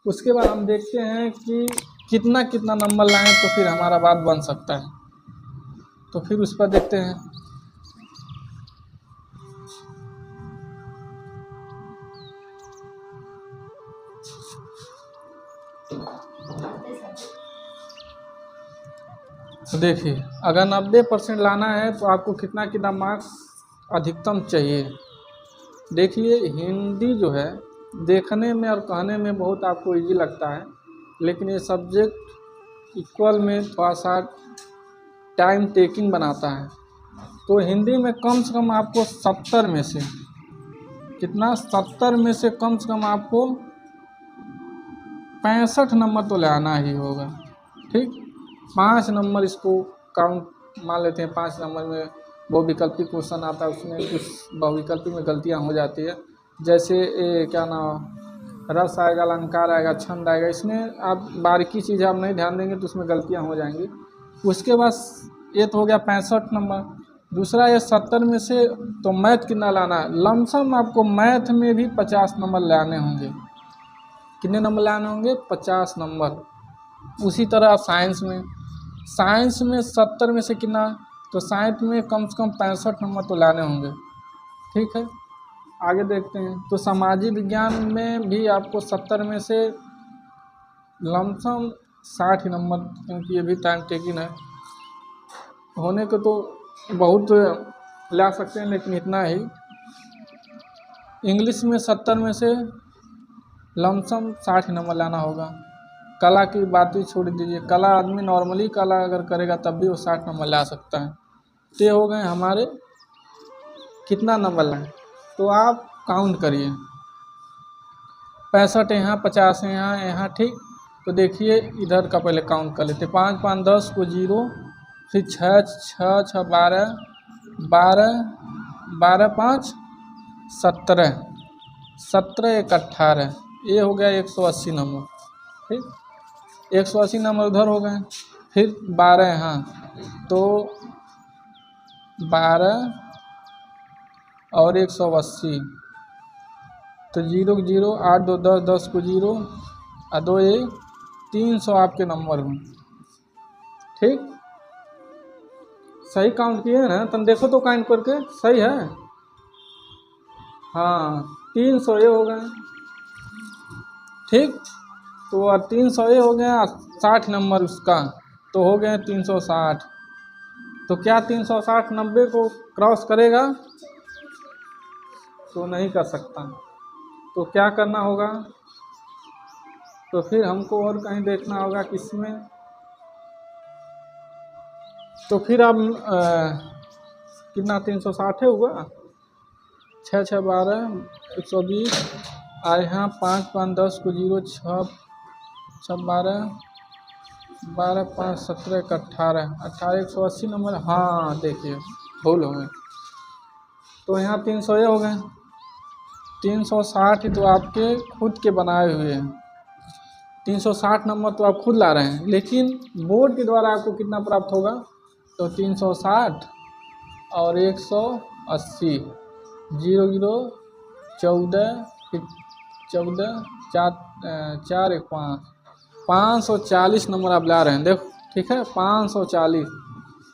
उसके बाद हम देखते हैं कि कितना कितना नंबर लाएं तो फिर हमारा बात बन सकता है। तो फिर उस पर देखते हैं। तो देखिए, अगर 90% लाना है तो आपको कितना कितना मार्क्स अधिकतम चाहिए। देखिए, हिंदी जो है देखने में और कहने में बहुत आपको इजी लगता है, लेकिन ये सब्जेक्ट इक्वल में थोड़ा सा टाइम टेकिंग बनाता है। तो हिंदी में कम से कम आपको 70 में से कितना 70 में से कम आपको 65 नंबर तो लाना ही होगा। ठीक, 5 नंबर इसको काउंट मान लेते हैं। 5 नंबर में बहुविकल्पी क्वेश्चन आता है, उसमें कुछ बहुविकल्पी में गलतियां हो जाती है। जैसे क्या नाम, रस आएगा, अलंकार आएगा, छंद आएगा, इसमें आप बारीकी चीज़ आप नहीं ध्यान देंगे तो उसमें गलतियां हो जाएंगी। उसके बाद ये तो हो गया 65 नंबर। दूसरा ये 70 में से तो मैथ कितना लाना है, लमसम आपको मैथ में भी 50 नंबर लाने होंगे। कितने नंबर लाने होंगे? 50 नंबर। उसी तरह साइंस में 70 में से कितना, तो साइंस में कम से कम 65 नंबर तो लाने होंगे। ठीक है, आगे देखते हैं। तो सामाजिक विज्ञान में भी आपको 70 में से लमसम 60 नंबर, क्योंकि ये भी टाइम टेकिंग है, होने को तो बहुत ला सकते हैं, लेकिन इतना ही। इंग्लिश में 70 में से लमसम 60 नंबर लाना होगा। कला की बात ही छोड़ दीजिए, कला आदमी नॉर्मली कला अगर करेगा तब भी वो 60 नंबर ला सकता है। तो ये हो गए हमारे कितना नंबर लाए, तो आप काउंट करिए। 65 यहाँ, 50 यहाँ। ठीक, तो देखिए इधर का पहले काउंट कर लेते। 5 5 10 को 0, फिर 6 6 6 12 12 12 5 17 17 1 18, ये हो गया 180 नंबर। ठीक, 180 नंबर उधर हो गए। फिर 12 यहाँ, तो 12 और 180, तो 0 0 8 2 10 10 को 0 और 2 1 300 आपके नंबर हुए। ठीक, सही काउंट किए ना? तुम देखो तो काउंट करके, सही है? हाँ, 300 ये हो गए। ठीक, तो 300 ये हो गया, 60 नंबर उसका, तो हो गए 360। तो क्या 360 90 को क्रॉस करेगा? तो नहीं कर सकता। तो क्या करना होगा? तो फिर हमको और कहीं देखना होगा किसमें। तो फिर अब कितना 360 है हुआ, 6 6 12 120, और यहाँ 5 5 10 को 0 6 6 12 12 5 17 18 18 180 नंबर। हाँ देखिए, भूल हो गए। तो यहाँ 300 ये हो गए। 360 तो आपके खुद के बनाए हुए हैं। 360 नंबर तो आप खुद ला रहे हैं, लेकिन बोर्ड के द्वारा आपको कितना प्राप्त होगा? तो 360 और 180, 0 0 14 14 4 1 5 540 नंबर आप ला रहे हैं। देखो, ठीक है, 540।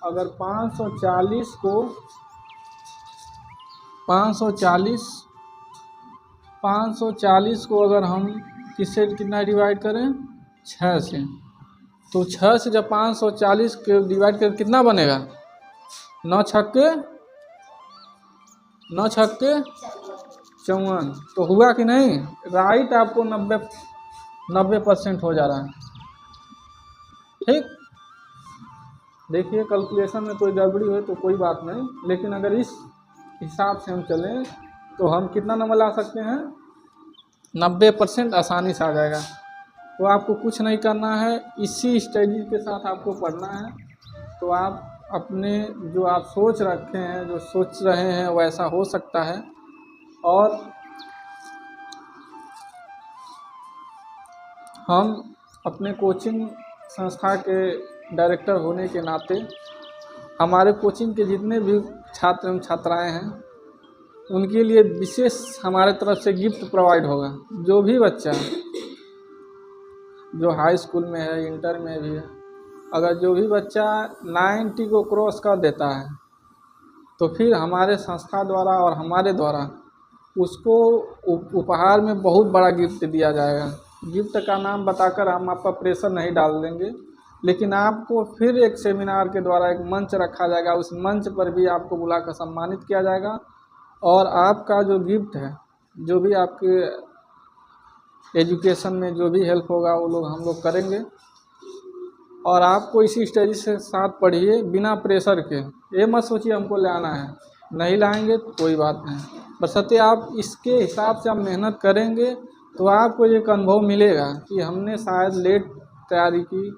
अगर 540 को 540 को अगर हम किससे कितना डिवाइड करें? 6 से। तो 6 से जब 540 के डिवाइड करें कितना बनेगा? 9 छक्के 54। तो हुआ कि नहीं? राइट, आपको 90% हो जा रहा है। ठीक, देखिए कैलकुलेशन में कोई गड़बड़ी हो तो कोई बात नहीं, लेकिन अगर इस हिसाब से हम चलें तो हम कितना नंबर ला सकते हैं? 90% आसानी से आ जाएगा। तो आपको कुछ नहीं करना है, इसी स्ट्रेटजी के साथ आपको पढ़ना है। तो आप अपने जो आप सोच रखे हैं, जो सोच रहे हैं, वैसा हो सकता है। और हम अपने कोचिंग संस्था के डायरेक्टर होने के नाते हमारे कोचिंग के जितने भी छात्र एवं छात्राएं हैं, उनके लिए विशेष हमारे तरफ से गिफ्ट प्रोवाइड होगा। जो भी बच्चा जो हाई स्कूल में है, इंटर में भी है। अगर जो भी बच्चा 90 को क्रॉस कर देता है तो फिर हमारे संस्था द्वारा और हमारे द्वारा उसको उपहार में बहुत बड़ा गिफ्ट दिया जाएगा। गिफ्ट का नाम बताकर हम आपका प्रेशर नहीं डाल देंगे, लेकिन आपको फिर एक सेमिनार के द्वारा एक मंच रखा जाएगा, उस मंच पर भी आपको बुलाकर सम्मानित किया जाएगा और आपका जो गिफ्ट है, जो भी आपके एजुकेशन में जो भी हेल्प होगा वो लोग हम लोग करेंगे। और आपको इसी स्टडी से साथ पढ़िए बिना प्रेशर के। ये मत सोचिए हमको लाना है, नहीं लाएंगे तो कोई बात नहीं, बशर्ते आप इसके हिसाब से आप मेहनत करेंगे तो आपको एक अनुभव मिलेगा कि हमने शायद लेट तैयारी की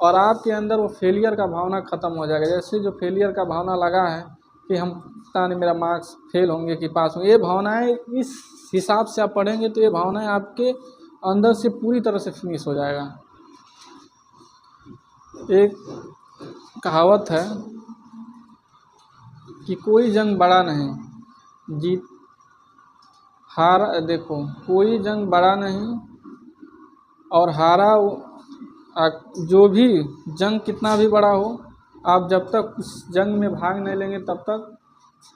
और आपके अंदर वो फेलियर का भावना ख़त्म हो जाएगा। जैसे जो फेलियर का भावना लगा है कि हम पता नहीं मेरा मार्क्स फेल होंगे कि पास होंगे, ये भावनाएं इस हिसाब से आप पढ़ेंगे तो ये भावनाएं आपके अंदर से पूरी तरह से फिनिश हो जाएगा। एक कहावत है कि कोई जंग बड़ा नहीं जीत हार, देखो कोई जंग बड़ा नहीं और हारा जो भी जंग कितना भी बड़ा हो, आप जब तक उस जंग में भाग नहीं लेंगे तब तक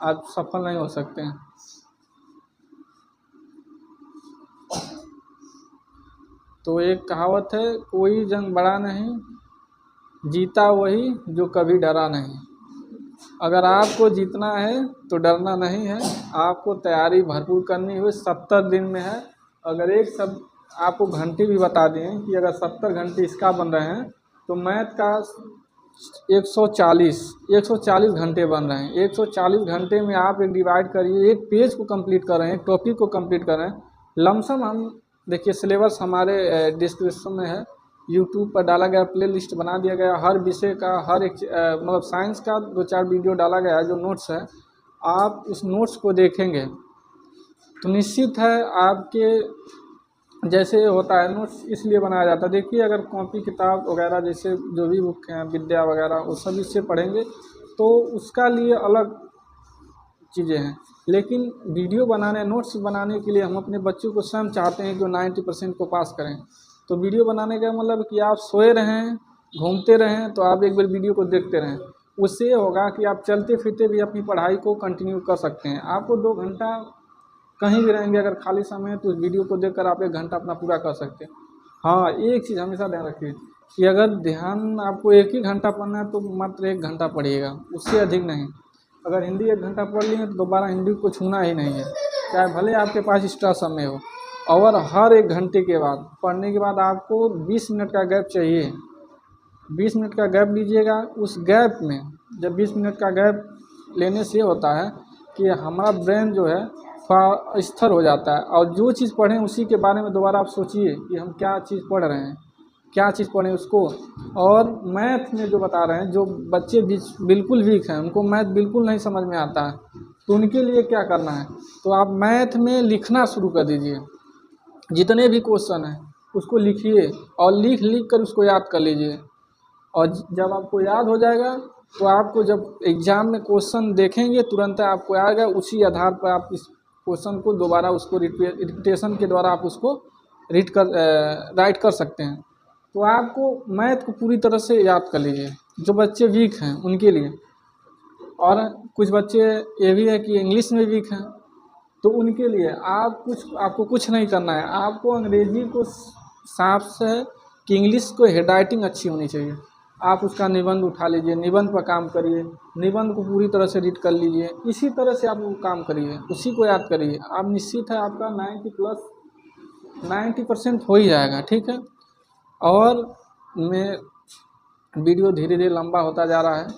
आप सफल नहीं हो सकते हैं। तो एक कहावत है, कोई जंग बड़ा नहीं जीता वही जो कभी डरा नहीं। अगर आपको जीतना है तो डरना नहीं है, आपको तैयारी भरपूर करनी है। 70 दिन में है। अगर एक सब आपको घंटे भी बता दें कि अगर 70 घंटे इसका बन रहे हैं तो मैथ का 140 घंटे बन रहे हैं। 140 घंटे में आप एक डिवाइड करिए, एक पेज को कंप्लीट कर रहे हैं, एक टॉपिक को कंप्लीट कर रहे हैं। लमसम हम देखिए सिलेबस हमारे डिस्क्रिप्शन में है, यूट्यूब पर डाला गया, प्ले लिस्ट बना दिया गया, हर विषय का हर एक मतलब साइंस का 2-4 वीडियो डाला गया है जो नोट्स है। आप उस नोट्स को देखेंगे तो निश्चित है आपके जैसे होता है नोट्स इसलिए बनाया जाता है। देखिए अगर कॉपी किताब वगैरह जैसे जो भी बुक हैं विद्या वगैरह वो सब इससे पढ़ेंगे तो उसका लिए अलग चीज़ें हैं, लेकिन वीडियो बनाने नोट्स बनाने के लिए हम अपने बच्चों को स्वयं चाहते हैं कि वो 90% को पास करें। तो वीडियो बनाने का मतलब कि आप सोए रहें घूमते रहें तो आप एक बार वीडियो को देखते रहें, उससे होगा कि आप चलते फिरते भी अपनी पढ़ाई को कंटिन्यू कर सकते हैं। आपको 2 घंटा कहीं भी रहेंगे अगर खाली समय है तो उस वीडियो को देखकर आप 1 घंटा अपना पूरा कर सकते हैं। हाँ, एक चीज़ हमेशा ध्यान रखिए कि अगर ध्यान आपको 1 ही घंटा पढ़ना है तो मात्र 1 घंटा पढ़िएगा, उससे अधिक नहीं। अगर हिंदी 1 घंटा पढ़ लिए तो दोबारा हिंदी को छूना ही नहीं है, चाहे भले आपके पास एक्स्ट्रा समय हो। और हर 1 घंटे के बाद पढ़ने के बाद आपको 20 मिनट का गैप चाहिए। 20 मिनट का गैप लीजिएगा। उस गैप में जब 20 मिनट का गैप लेने से होता है कि हमारा ब्रेन जो है थोड़ा स्थिर हो जाता है और जो चीज़ पढ़ें उसी के बारे में दोबारा आप सोचिए कि हम क्या चीज़ पढ़ रहे हैं, क्या चीज़ पढ़ें उसको। और मैथ में जो बता रहे हैं, जो बच्चे बिल्कुल वीक हैं, उनको मैथ बिल्कुल नहीं समझ में आता है, तो उनके लिए क्या करना है, तो आप मैथ में लिखना शुरू कर दीजिए। जितने भी क्वेश्चन हैं उसको लिखिए और लिख कर उसको याद कर लीजिए। और जब आपको याद हो जाएगा तो आपको जब एग्ज़ाम में क्वेश्चन देखेंगे तुरंत आपको आएगा, उसी आधार पर आप इस क्वेश्चन को दोबारा उसको रिपीटेशन के द्वारा आप उसको राइट कर सकते हैं। तो आपको मैथ को पूरी तरह से याद कर लीजिए, जो बच्चे वीक हैं उनके लिए। और कुछ बच्चे ये भी है कि इंग्लिश में वीक हैं, तो उनके लिए आपको कुछ नहीं करना है। आपको अंग्रेज़ी को साफ से कि इंग्लिश को हैंडराइटिंग अच्छी होनी चाहिए। आप उसका निबंध उठा लीजिए, निबंध पर काम करिए, निबंध को पूरी तरह से रीड कर लीजिए। इसी तरह से आप काम करिए, उसी को याद करिए। आप निश्चित है आपका 90% हो ही जाएगा, ठीक है। और मैं वीडियो धीरे धीरे लंबा होता जा रहा है,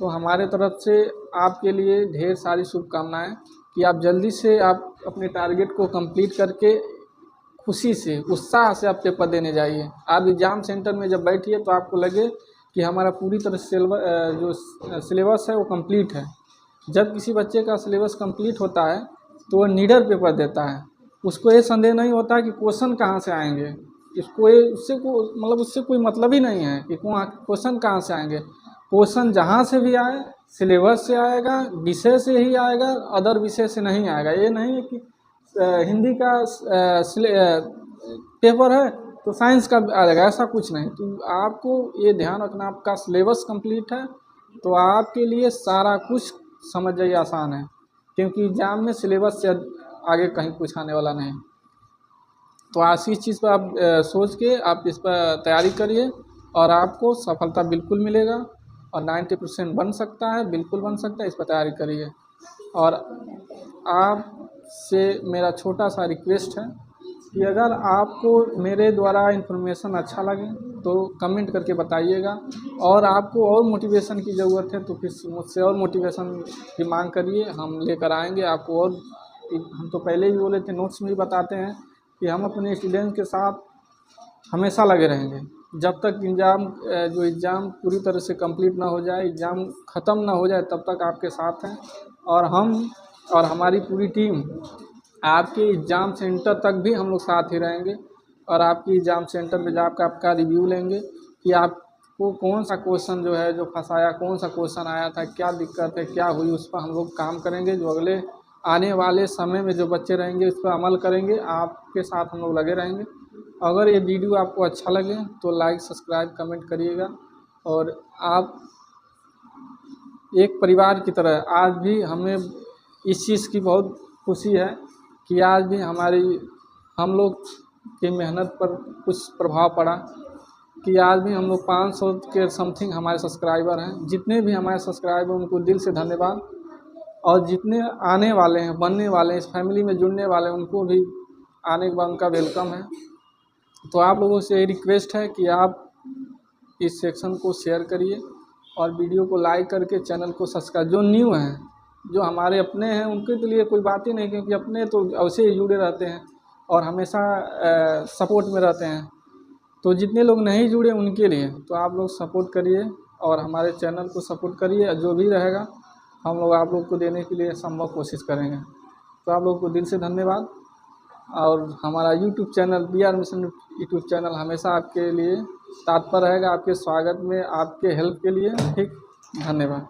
तो हमारे तरफ से आपके लिए ढेर सारी शुभकामनाएं कि आप जल्दी से आप अपने टारगेट को कंप्लीट करके खुशी से उत्साह से आप पेपर देने जाइए। आप एग्ज़ाम सेंटर में जब बैठिए तो आपको लगे कि हमारा पूरी तरह से जो सिलेबस है वो कंप्लीट है। जब किसी बच्चे का सिलेबस कंप्लीट होता है तो वह निडर पेपर देता है, उसको ये संदेह नहीं होता कि क्वेश्चन कहाँ से आएंगे। उससे कोई मतलब ही नहीं है कि क्वेश्चन कहाँ से आएंगे। क्वेश्चन जहाँ से भी आए सिलेबस से आएगा, विषय से ही आएगा, अदर विषय से नहीं आएगा। ये नहीं है कि हिंदी का पेपर है तो साइंस का भी आ जाएगा, ऐसा कुछ नहीं। तो आपको ये ध्यान रखना, आपका सिलेबस कंप्लीट है तो आपके लिए सारा कुछ समझ जाइए आसान है, क्योंकि एग्ज़ाम में सिलेबस से आगे कहीं कुछ आने वाला नहीं। तो आज इस चीज़ पर आप सोच के आप इस पर तैयारी करिए और आपको सफलता बिल्कुल मिलेगा और 90% बन सकता है, बिल्कुल बन सकता है। इस पर तैयारी करिए। और आपसे मेरा छोटा सा रिक्वेस्ट है कि अगर आपको मेरे द्वारा इन्फॉर्मेशन अच्छा लगे तो कमेंट करके बताइएगा, और आपको और मोटिवेशन की ज़रूरत है तो फिर मुझसे और मोटिवेशन की मांग करिए, हम लेकर आएंगे आपको। और हम तो पहले भी बोले थे, नोट्स में भी बताते हैं कि हम अपने स्टूडेंट के साथ हमेशा लगे रहेंगे जब तक एग्ज़ाम पूरी तरह से कंप्लीट ना हो जाए, एग्ज़ाम ख़त्म ना हो जाए, तब तक आपके साथ हैं। और हम और हमारी पूरी टीम आपके एग्ज़ाम सेंटर तक भी हम लोग साथ ही रहेंगे, और आपकी एग्ज़ाम सेंटर पे जाकर आपका रिव्यू लेंगे कि आपको कौन सा क्वेश्चन जो है जो फंसाया, कौन सा क्वेश्चन आया था, क्या दिक्कत है, क्या हुई, उस पर हम लोग काम करेंगे। जो अगले आने वाले समय में जो बच्चे रहेंगे उस पर अमल करेंगे, आपके साथ हम लोग लगे रहेंगे। अगर ये वीडियो आपको अच्छा लगे तो लाइक, सब्सक्राइब, कमेंट करिएगा। और आप एक परिवार की तरह, आज भी हमें इस चीज़ की बहुत खुशी है कि आज भी हम लोग की मेहनत पर कुछ प्रभाव पड़ा, कि आज भी हम लोग 500 के समथिंग हमारे सब्सक्राइबर हैं। जितने भी हमारे सब्सक्राइबर उनको दिल से धन्यवाद, और जितने आने वाले हैं, बनने वाले हैं, इस फैमिली में जुड़ने वाले हैं, उनको भी आने के बाद उनका वेलकम है। तो आप लोगों से रिक्वेस्ट है कि आप इस सेक्शन को शेयर करिए और वीडियो को लाइक करके चैनल को सब्सक्राइब। जो न्यू हैं, जो हमारे अपने हैं, उनके तो लिए कोई बात ही नहीं, क्योंकि अपने तो ऐसे ही जुड़े रहते हैं और हमेशा सपोर्ट में रहते हैं। तो जितने लोग नहीं जुड़े उनके लिए तो आप लोग सपोर्ट करिए और हमारे चैनल को सपोर्ट करिए। जो भी रहेगा हम लोग आप लोग को देने के लिए संभव कोशिश करेंगे। तो आप लोग को दिल से धन्यवाद। और हमारा YouTube channel BR mission YouTube channel हमेशा आपके लिए तत्पर रहेगा, आपके स्वागत में, आपके हेल्प के लिए। ठीक, धन्यवाद।